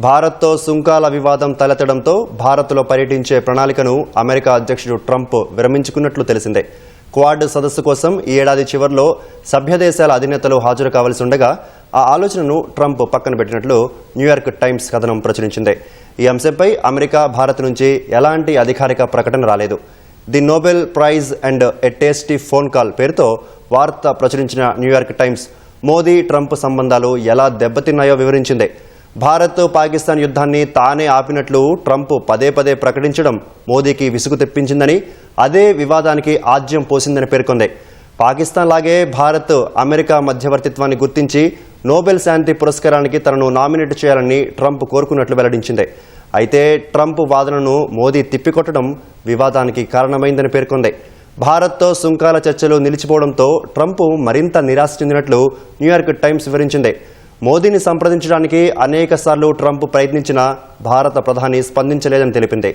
భారత్తో సుంకాల వివాదం తలెత్తడంతో భారత్లో పర్యటించే ప్రణాళికను అమెరికా అధ్యక్షుడు ట్రంప్ విరమించుకున్నట్లు తెలిసిందే. క్వాడ్ సదస్సు కోసం ఈ ఏడాది చివరిలో సభ్యదేశాల అధినేతలు హాజరు కావాల్సి ఉండగా ఆ ఆలోచనను ట్రంప్ పక్కన పెట్టినట్లు న్యూయార్క్ టైమ్స్ కథనం ప్రచురించింది. ఈ అంశంపై అమెరికా, భారత్ నుంచి ఎలాంటి అధికారిక ప్రకటన రాలేదు. The Nobel prize and a tasty phone call పేరుతో వార్త ప్రచురించిన న్యూయార్క్ టైమ్స్ మోదీ, ట్రంప్ సంబంధాలు ఎలా దెబ్బతిన్నాయో వివరించింది. భారత్, పాకిస్తాన్ యుద్ధాన్ని తానే ఆపినట్లు ట్రంప్ పదే పదే ప్రకటించడం మోదీకి విసుగు తెప్పించిందని, అదే వివాదానికి ఆజ్యం పోసిందని పేర్కొంది. పాకిస్తాన్ లాగే భారత్ అమెరికా మధ్యవర్తిత్వాన్ని గుర్తించి నోబెల్ శాంతి పురస్కారానికి తనను నామినేట్ చేయాలని ట్రంప్ కోరుకున్నట్లు వెల్లడించింది. అయితే ట్రంప్ వాదనను మోదీ తిప్పికొట్టడం వివాదానికి కారణమైందని పేర్కొంది. భారత్తో సుంకాల చర్చలు నిలిచిపోవడంతో ట్రంప్ మరింత నిరాశ చెందినట్లు న్యూయార్క్ టైమ్స్ వివరించింది. మోదీని సంప్రదించడానికి అనేక సార్లు ట్రంప్ ప్రయత్నించినా భారత ప్రధాని స్పందించలేదని తెలిపింది.